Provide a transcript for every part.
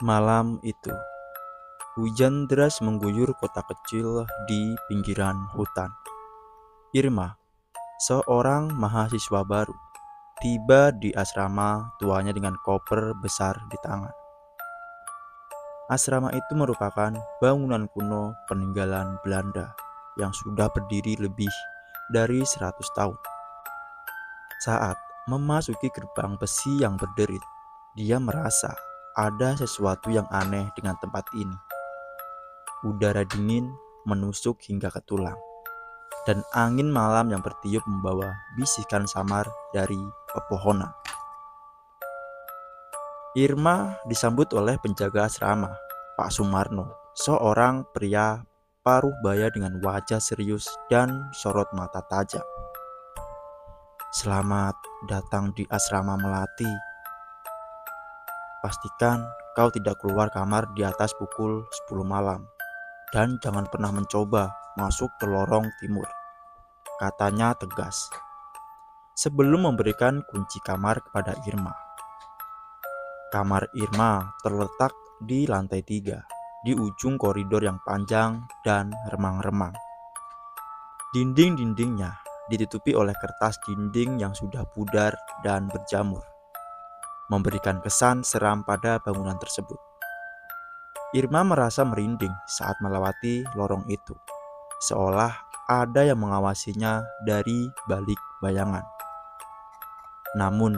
Malam itu, hujan deras mengguyur kota kecil di pinggiran hutan. Irma, seorang mahasiswa baru, tiba di asrama tuanya dengan koper besar di tangan. Asrama itu merupakan bangunan kuno peninggalan Belanda yang sudah berdiri lebih dari 100 tahun. Saat memasuki gerbang besi yang berderit, dia merasa ada sesuatu yang aneh dengan tempat ini. Udara dingin menusuk hingga ke tulang, dan angin malam yang bertiup membawa bisikan samar dari pepohonan. Irma disambut oleh penjaga asrama, Pak Sumarno, seorang pria paruh baya dengan wajah serius dan sorot mata tajam. Selamat datang di asrama Melati. Pastikan kau tidak keluar kamar di atas pukul 10 malam. Dan jangan pernah mencoba masuk ke lorong timur, katanya tegas, sebelum memberikan kunci kamar kepada Irma. Kamar Irma terletak di lantai 3, di ujung koridor yang panjang dan remang-remang. Dinding-dindingnya ditutupi oleh kertas dinding yang sudah pudar dan berjamur, memberikan kesan seram pada bangunan tersebut. Irma merasa merinding saat melewati lorong itu, seolah ada yang mengawasinya dari balik bayangan. Namun,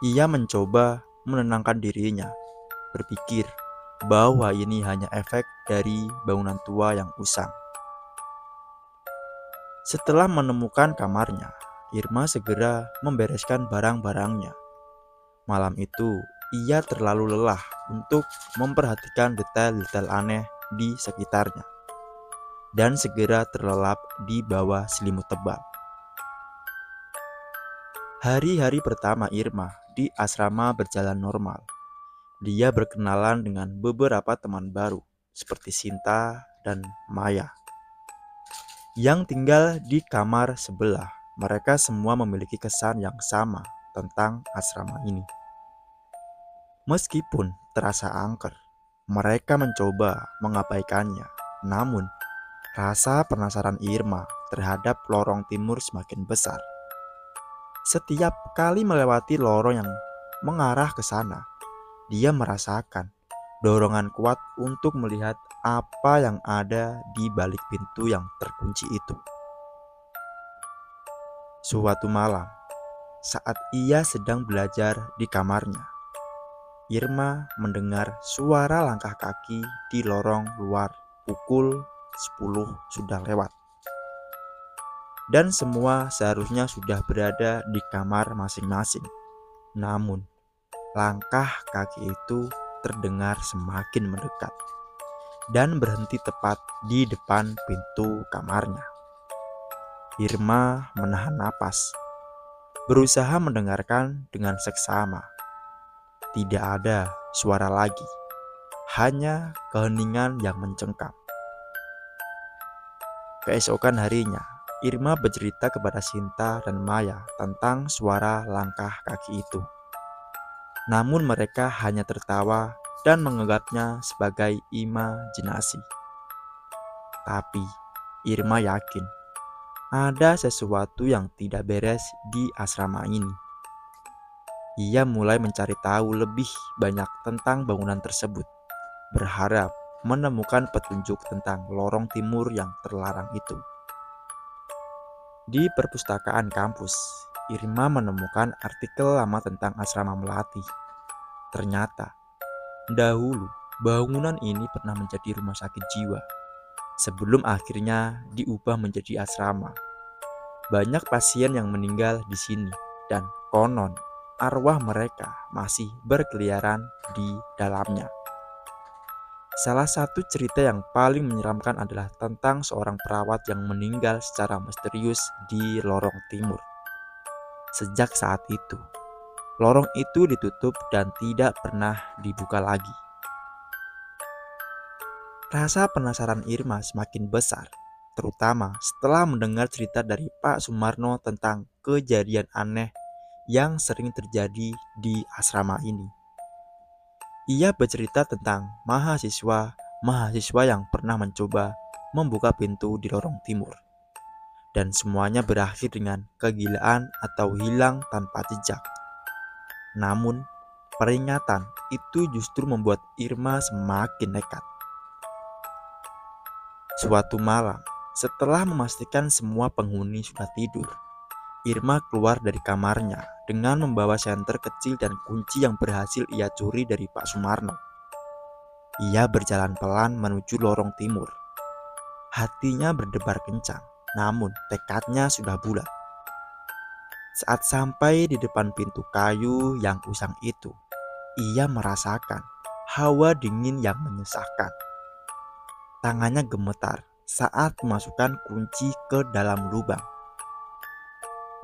ia mencoba menenangkan dirinya, berpikir bahwa ini hanya efek dari bangunan tua yang usang. Setelah menemukan kamarnya, Irma segera membereskan barang-barangnya. Malam itu, ia terlalu lelah untuk memperhatikan detail-detail aneh di sekitarnya dan segera terlelap di bawah selimut tebal. Hari-hari pertama Irma di asrama berjalan normal. Dia berkenalan dengan beberapa teman baru seperti Sinta dan Maya yang tinggal di kamar sebelah. Mereka semua memiliki kesan yang sama tentang asrama ini. Meskipun terasa angker, mereka mencoba mengabaikannya. Namun, rasa penasaran Irma terhadap lorong timur semakin besar. Setiap kali melewati lorong yang mengarah ke sana, dia merasakan dorongan kuat untuk melihat apa yang ada di balik pintu yang terkunci itu. Suatu malam, saat ia sedang belajar di kamarnya, Irma mendengar suara langkah kaki di lorong luar. Pukul 10 sudah lewat. Dan semua seharusnya sudah berada di kamar masing-masing. Namun, langkah kaki itu terdengar semakin mendekat dan berhenti tepat di depan pintu kamarnya. Irma menahan napas, berusaha mendengarkan dengan seksama. Tidak ada suara lagi, hanya keheningan yang mencengkam. Keesokan harinya, Irma bercerita kepada Sinta dan Maya tentang suara langkah kaki itu. Namun mereka hanya tertawa dan menganggapnya sebagai imajinasi. Tapi Irma yakin ada sesuatu yang tidak beres di asrama ini. Ia mulai mencari tahu lebih banyak tentang bangunan tersebut, berharap menemukan petunjuk tentang lorong timur yang terlarang itu. Di perpustakaan kampus, Irma menemukan artikel lama tentang asrama Melati. Ternyata, dahulu bangunan ini pernah menjadi rumah sakit jiwa, sebelum akhirnya diubah menjadi asrama. Banyak pasien yang meninggal di sini, dan konon arwah mereka masih berkeliaran di dalamnya. Salah satu cerita yang paling menyeramkan adalah tentang seorang perawat yang meninggal secara misterius di lorong timur. Sejak saat itu, lorong itu ditutup dan tidak pernah dibuka lagi. Rasa penasaran Irma semakin besar, terutama setelah mendengar cerita dari Pak Sumarno tentang kejadian aneh yang sering terjadi di asrama ini. Ia bercerita tentang mahasiswa yang pernah mencoba membuka pintu di lorong timur. Dan semuanya berakhir dengan kegilaan atau hilang tanpa jejak. Namun, peringatan itu justru membuat Irma semakin nekat. Suatu malam, setelah memastikan semua penghuni sudah tidur, Irma keluar dari kamarnya dengan membawa senter kecil dan kunci yang berhasil ia curi dari Pak Sumarno. Ia berjalan pelan menuju lorong timur. Hatinya berdebar kencang, namun tekadnya sudah bulat. Saat sampai di depan pintu kayu yang usang itu, ia merasakan hawa dingin yang menyesakkan. Tangannya gemetar saat memasukkan kunci ke dalam lubang.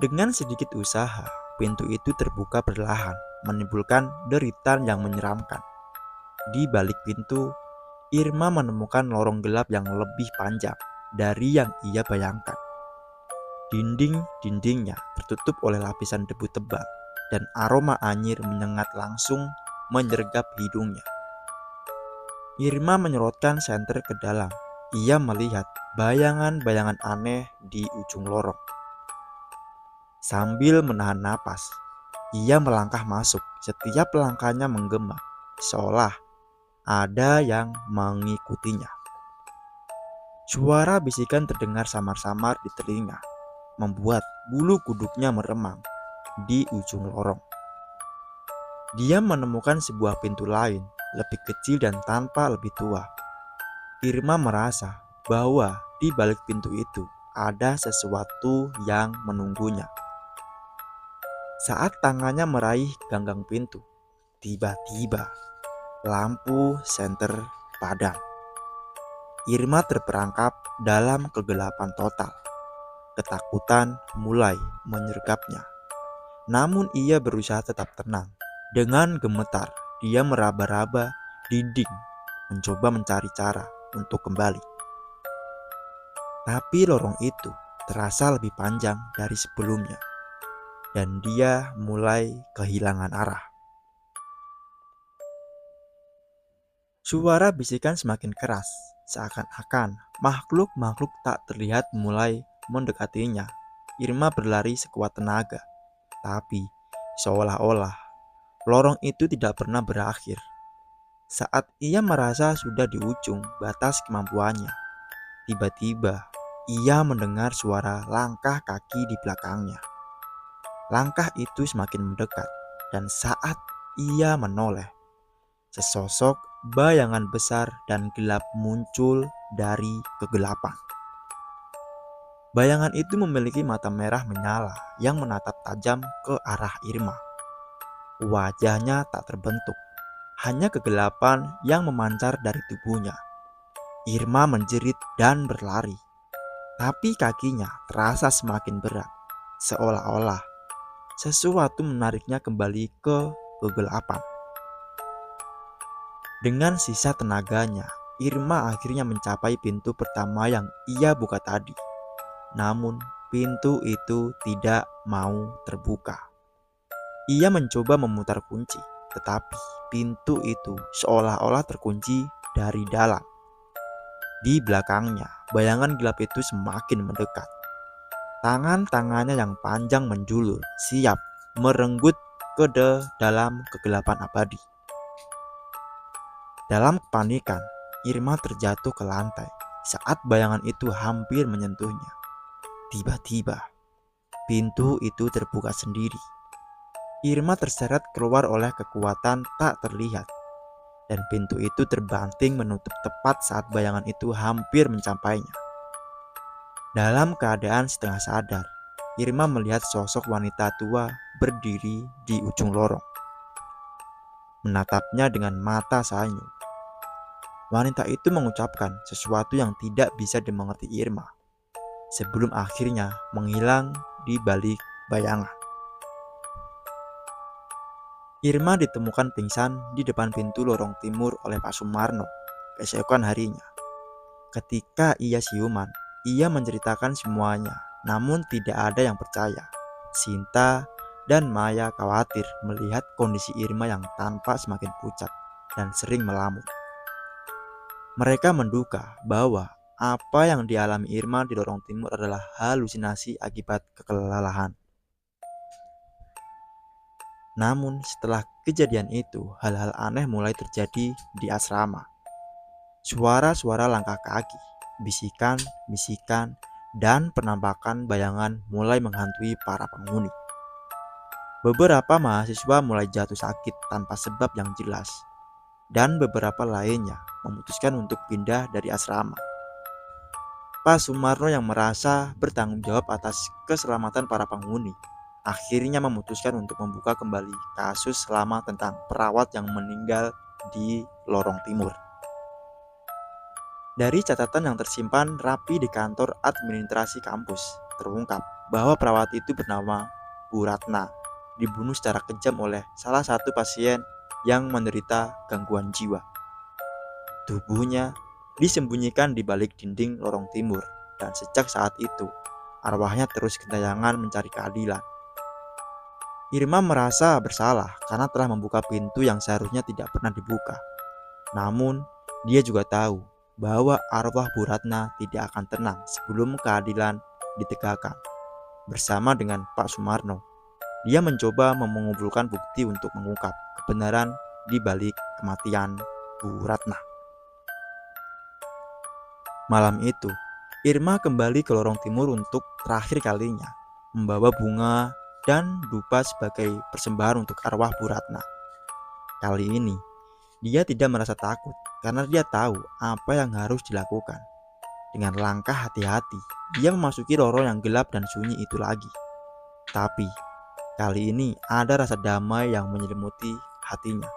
Dengan sedikit usaha, pintu itu terbuka perlahan, menimbulkan deritan yang menyeramkan. Di balik pintu, Irma menemukan lorong gelap yang lebih panjang dari yang ia bayangkan. Dinding-dindingnya tertutup oleh lapisan debu tebal dan aroma anyir menyengat langsung menyergap hidungnya. Irma menyorotkan senter ke dalam. Ia melihat bayangan-bayangan aneh di ujung lorong. Sambil menahan napas, ia melangkah masuk. Setiap langkahnya menggema, seolah ada yang mengikutinya. Suara bisikan terdengar samar-samar di telinga, membuat bulu kuduknya meremang di ujung lorong. Dia menemukan sebuah pintu lain, lebih kecil dan tampak lebih tua. Irma merasa bahwa di balik pintu itu ada sesuatu yang menunggunya. Saat tangannya meraih ganggang pintu, tiba-tiba lampu senter padam. Irma terperangkap dalam kegelapan total. Ketakutan mulai menyergapnya. Namun ia berusaha tetap tenang. Dengan gemetar, dia meraba-raba dinding, mencoba mencari cara untuk kembali. Tapi lorong itu terasa lebih panjang dari sebelumnya, dan dia mulai kehilangan arah. Suara bisikan semakin keras, seakan-akan makhluk-makhluk tak terlihat mulai mendekatinya. Irma berlari sekuat tenaga, tapi seolah-olah lorong itu tidak pernah berakhir. Saat ia merasa sudah di ujung batas kemampuannya, tiba-tiba ia mendengar suara langkah kaki di belakangnya. Langkah itu semakin mendekat, dan saat ia menoleh, sesosok bayangan besar dan gelap muncul dari kegelapan. Bayangan itu memiliki mata merah menyala yang menatap tajam ke arah Irma. Wajahnya tak terbentuk, hanya kegelapan yang memancar dari tubuhnya. Irma menjerit dan berlari, tapi kakinya terasa semakin berat, seolah-olah sesuatu menariknya kembali ke kegelapan. Dengan sisa tenaganya, Irma akhirnya mencapai pintu pertama yang ia buka tadi. Namun, pintu itu tidak mau terbuka. Ia mencoba memutar kunci, tetapi pintu itu seolah-olah terkunci dari dalam. Di belakangnya, bayangan gelap itu semakin mendekat. Tangan-tangannya yang panjang menjulur, siap merenggut ke dalam kegelapan abadi. Dalam kepanikan, Irma terjatuh ke lantai saat bayangan itu hampir menyentuhnya. Tiba-tiba, pintu itu terbuka sendiri. Irma terseret keluar oleh kekuatan tak terlihat, dan pintu itu terbanting menutup tepat saat bayangan itu hampir mencapainya. Dalam keadaan setengah sadar, Irma melihat sosok wanita tua berdiri di ujung lorong, menatapnya dengan mata sanyu. Wanita itu mengucapkan sesuatu yang tidak bisa dimengerti Irma, sebelum akhirnya menghilang di balik bayangan. Irma ditemukan pingsan di depan pintu lorong timur oleh Pak Sumarno keesokan harinya. Ketika ia siuman, ia menceritakan semuanya, namun tidak ada yang percaya. Sinta dan Maya khawatir melihat kondisi Irma yang tampak semakin pucat. dan sering melamun. Mereka menduga bahwa apa yang dialami Irma di lorong timur adalah halusinasi akibat kelelahan. Namun setelah kejadian itu, hal-hal aneh mulai terjadi di asrama. Suara-suara langkah kaki, bisikan, dan penampakan bayangan mulai menghantui para penghuni. Beberapa mahasiswa mulai jatuh sakit tanpa sebab yang jelas, dan beberapa lainnya memutuskan untuk pindah dari asrama. Pak Sumarno yang merasa bertanggung jawab atas keselamatan para penghuni akhirnya memutuskan untuk membuka kembali kasus lama tentang perawat yang meninggal di lorong timur. Dari catatan yang tersimpan rapi di kantor administrasi kampus, terungkap bahwa perawat itu bernama Bu Ratna dibunuh secara kejam oleh salah satu pasien yang menderita gangguan jiwa. Tubuhnya disembunyikan di balik dinding lorong timur, dan sejak saat itu arwahnya terus gentayangan mencari keadilan. Irma merasa bersalah karena telah membuka pintu yang seharusnya tidak pernah dibuka. Namun, dia juga tahu bahwa arwah Bu Ratna tidak akan tenang sebelum keadilan ditegakkan. Bersama dengan Pak Sumarno, dia mencoba mengumpulkan bukti untuk mengungkap kebenaran di balik kematian Bu Ratna. Malam itu, Irma kembali ke lorong timur untuk terakhir kalinya, membawa bunga dan dupa sebagai persembahan untuk arwah Bu Ratna. Kali ini, dia tidak merasa takut karena dia tahu apa yang harus dilakukan. Dengan langkah hati-hati, dia memasuki lorong yang gelap dan sunyi itu lagi. Tapi, kali ini ada rasa damai yang menyelimuti hatinya.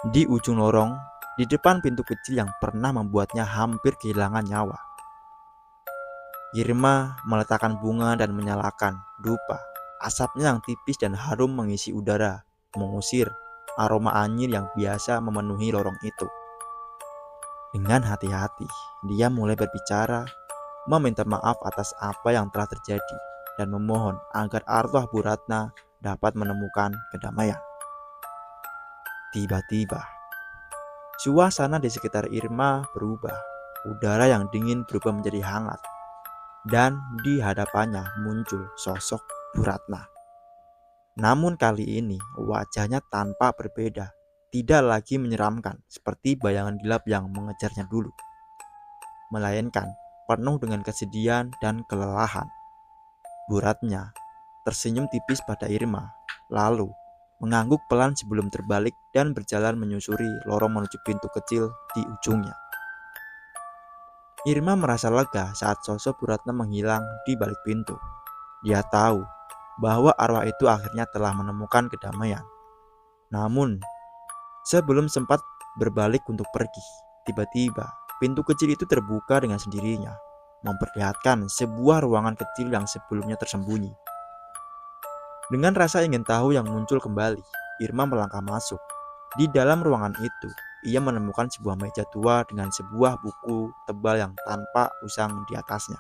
Di ujung lorong, di depan pintu kecil yang pernah membuatnya hampir kehilangan nyawa, Irma meletakkan bunga dan menyalakan dupa. Asapnya yang tipis dan harum mengisi udara, mengusir aroma anyir yang biasa memenuhi lorong itu. Dengan hati-hati, dia mulai berbicara, meminta maaf atas apa yang telah terjadi, dan memohon agar arwah Bu Ratna dapat menemukan kedamaian. Tiba-tiba, suasana di sekitar Irma berubah. Udara yang dingin berubah menjadi hangat, dan di hadapannya muncul sosok Bu Ratna. Namun kali ini wajahnya tampak berbeda, tidak lagi menyeramkan seperti bayangan gelap yang mengejarnya dulu, melainkan penuh dengan kesedihan dan kelelahan. Bu Ratna tersenyum tipis pada Irma, lalu mengangguk pelan sebelum terbalik dan berjalan menyusuri lorong menuju pintu kecil di ujungnya. Irma merasa lega saat sosok Bu Ratna menghilang di balik pintu. Dia tahu bahwa arwah itu akhirnya telah menemukan kedamaian. Namun, sebelum sempat berbalik untuk pergi, tiba-tiba pintu kecil itu terbuka dengan sendirinya, memperlihatkan sebuah ruangan kecil yang sebelumnya tersembunyi. Dengan rasa ingin tahu yang muncul kembali, Irma melangkah masuk. Di dalam ruangan itu, ia menemukan sebuah meja tua dengan sebuah buku tebal yang tanpa usang di atasnya.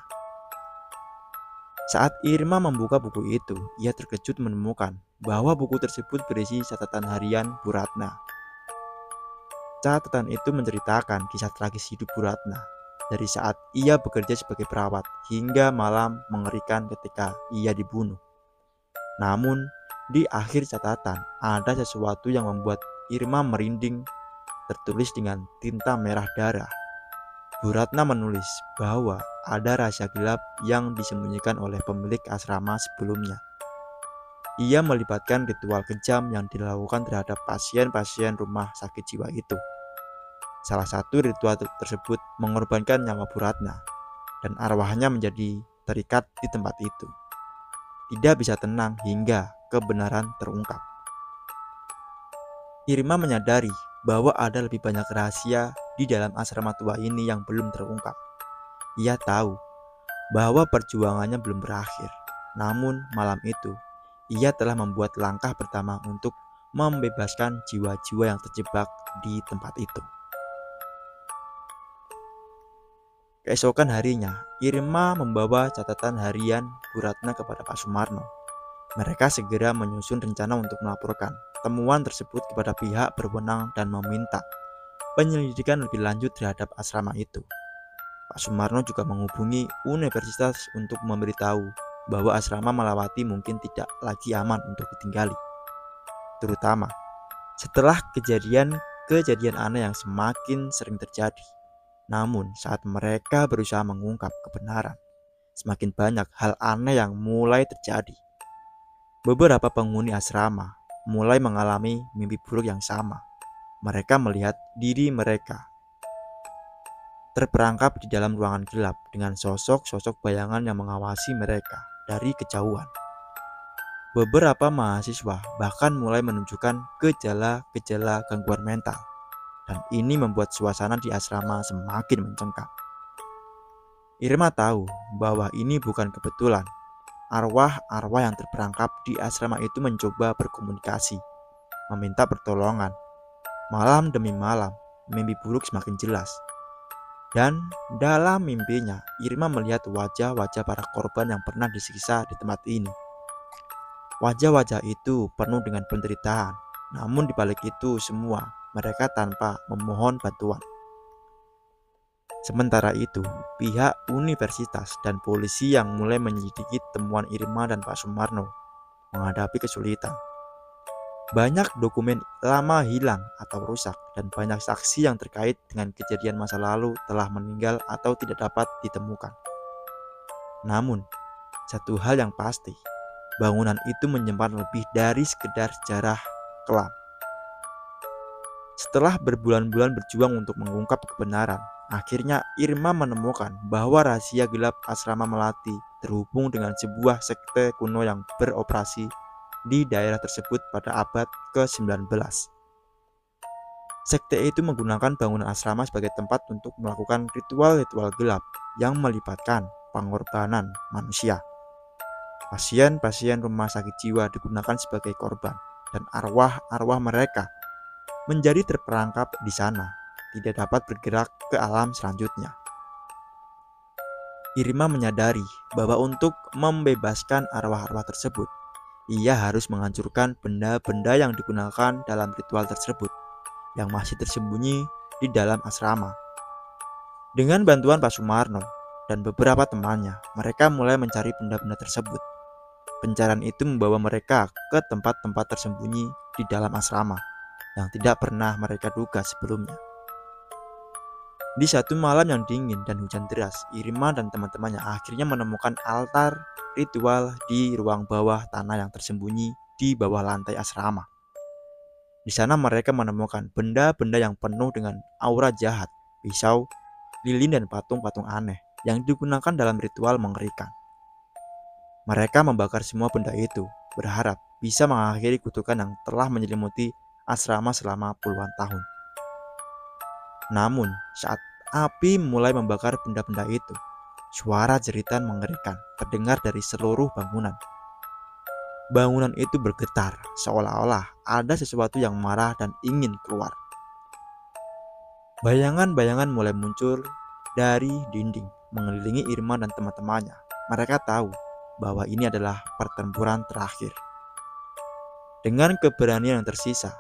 Saat Irma membuka buku itu, ia terkejut menemukan bahwa buku tersebut berisi catatan harian Bu Ratna. Catatan itu menceritakan kisah tragis hidup Bu Ratna, dari saat ia bekerja sebagai perawat hingga malam mengerikan ketika ia dibunuh. Namun, di akhir catatan ada sesuatu yang membuat Irma merinding, tertulis dengan tinta merah darah. Bu Ratna menulis bahwa ada rahasia gelap yang disembunyikan oleh pemilik asrama sebelumnya. Ia melibatkan ritual kejam yang dilakukan terhadap pasien-pasien rumah sakit jiwa itu. Salah satu ritual tersebut mengorbankan nyawa Bu Ratna, dan arwahnya menjadi terikat di tempat itu. Tidak bisa tenang hingga kebenaran terungkap. Irma menyadari bahwa ada lebih banyak rahasia di dalam asrama tua ini yang belum terungkap. Ia tahu bahwa perjuangannya belum berakhir. Namun malam itu, ia telah membuat langkah pertama untuk membebaskan jiwa-jiwa yang terjebak di tempat itu. Keesokan harinya, Irma membawa catatan harian Bu Ratna kepada Pak Sumarno. Mereka segera menyusun rencana untuk melaporkan temuan tersebut kepada pihak berwenang dan meminta penyelidikan lebih lanjut terhadap asrama itu. Pak Sumarno juga menghubungi universitas untuk memberitahu bahwa asrama Melawati mungkin tidak lagi aman untuk ditinggali, terutama setelah kejadian aneh yang semakin sering terjadi. Namun saat mereka berusaha mengungkap kebenaran, semakin banyak hal aneh yang mulai terjadi. Beberapa penghuni asrama mulai mengalami mimpi buruk yang sama. Mereka melihat diri mereka terperangkap di dalam ruangan gelap dengan sosok-sosok bayangan yang mengawasi mereka dari kejauhan. Beberapa mahasiswa bahkan mulai menunjukkan gejala-gejala gangguan mental, dan ini membuat suasana di asrama semakin mencengkam. Irma tahu bahwa ini bukan kebetulan. Arwah-arwah yang terperangkap di asrama itu mencoba berkomunikasi, meminta pertolongan. Malam demi malam, mimpi buruk semakin jelas. Dan dalam mimpinya, Irma melihat wajah-wajah para korban yang pernah disiksa di tempat ini. Wajah-wajah itu penuh dengan penderitaan, namun di balik itu semua, mereka tanpa memohon bantuan. Sementara itu, pihak universitas dan polisi yang mulai menyelidiki temuan Irma dan Pak Sumarno menghadapi kesulitan. Banyak dokumen lama hilang atau rusak, dan banyak saksi yang terkait dengan kejadian masa lalu telah meninggal atau tidak dapat ditemukan. Namun, satu hal yang pasti, bangunan itu menyimpan lebih dari sekedar sejarah kelam. Setelah berbulan-bulan berjuang untuk mengungkap kebenaran, akhirnya Irma menemukan bahwa rahasia gelap asrama Melati terhubung dengan sebuah sekte kuno yang beroperasi di daerah tersebut pada abad ke-19. Sekte itu menggunakan bangunan asrama sebagai tempat untuk melakukan ritual-ritual gelap yang melibatkan pengorbanan manusia. Pasien-pasien rumah sakit jiwa digunakan sebagai korban, dan arwah-arwah mereka menjadi terperangkap di sana, tidak dapat bergerak ke alam selanjutnya. Irma menyadari bahwa untuk membebaskan arwah-arwah tersebut, ia harus menghancurkan benda-benda yang digunakan dalam ritual tersebut yang masih tersembunyi di dalam asrama. Dengan bantuan Pak Sumarno dan beberapa temannya, mereka mulai mencari benda-benda tersebut. Pencarian itu membawa mereka ke tempat-tempat tersembunyi di dalam asrama yang tidak pernah mereka duga sebelumnya. Di satu malam yang dingin dan hujan deras, Irma dan teman-temannya akhirnya menemukan altar ritual di ruang bawah tanah yang tersembunyi di bawah lantai asrama. Di sana mereka menemukan benda-benda yang penuh dengan aura jahat, pisau, lilin, dan patung-patung aneh yang digunakan dalam ritual mengerikan. Mereka membakar semua benda itu, berharap bisa mengakhiri kutukan yang telah menyelimuti asrama selama puluhan tahun. Namun, saat api mulai membakar benda-benda itu, suara jeritan mengerikan terdengar dari seluruh bangunan. Bangunan itu bergetar, seolah-olah ada sesuatu yang marah dan ingin keluar. Bayangan-bayangan mulai muncul dari dinding, mengelilingi Irma dan teman-temannya. Mereka tahu bahwa ini adalah pertempuran terakhir. Dengan keberanian yang tersisa,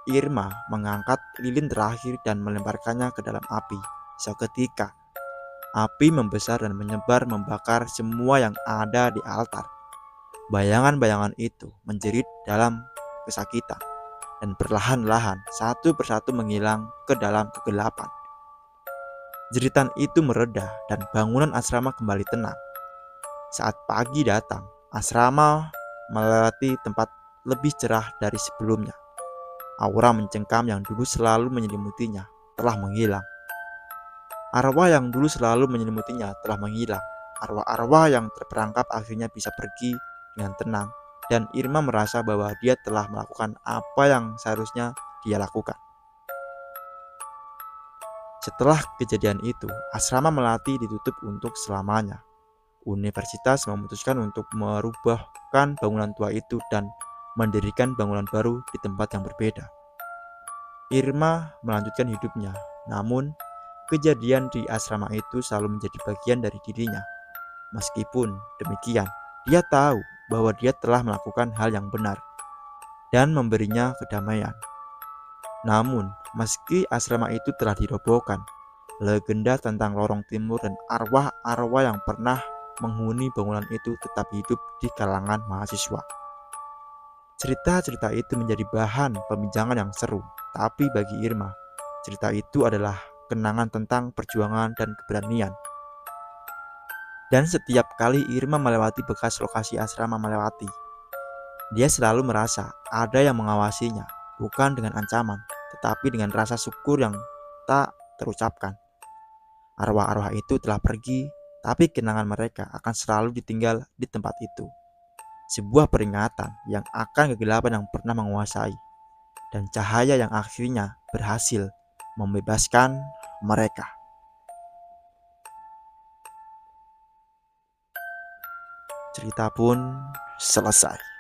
Irma mengangkat lilin terakhir dan melemparkannya ke dalam api. Seketika, api membesar dan menyebar membakar semua yang ada di altar. Bayangan-bayangan itu menjerit dalam kesakitan dan perlahan-lahan satu persatu menghilang ke dalam kegelapan. Jeritan itu mereda dan bangunan asrama kembali tenang. Saat pagi datang, asrama melewati tempat lebih cerah dari sebelumnya. Aura mencengkam yang dulu selalu menyelimutinya telah menghilang. Arwah yang dulu selalu menyelimutinya telah menghilang. Arwah-arwah yang terperangkap akhirnya bisa pergi dengan tenang, dan Irma merasa bahwa dia telah melakukan apa yang seharusnya dia lakukan. Setelah kejadian itu, asrama Melati ditutup untuk selamanya. Universitas memutuskan untuk merubahkan bangunan tua itu dan mendirikan bangunan baru di tempat yang berbeda. Irma melanjutkan hidupnya, namun kejadian di asrama itu selalu menjadi bagian dari dirinya. Meskipun demikian, dia tahu bahwa dia telah melakukan hal yang benar. dan memberinya kedamaian. Namun, meski asrama itu telah dirobohkan, legenda tentang lorong timur dan arwah-arwah yang pernah menghuni bangunan itu tetap hidup di kalangan mahasiswa. Cerita-cerita itu menjadi bahan pembincangan yang seru, tapi bagi Irma, cerita itu adalah kenangan tentang perjuangan dan keberanian. Dan setiap kali Irma melewati bekas lokasi asrama melewati, dia selalu merasa ada yang mengawasinya, bukan dengan ancaman, tetapi dengan rasa syukur yang tak terucapkan. Arwah-arwah itu telah pergi, tapi kenangan mereka akan selalu ditinggal di tempat itu. Sebuah peringatan yang akan kegelapan yang pernah menguasai, dan cahaya yang akhirnya berhasil membebaskan mereka. Cerita pun selesai.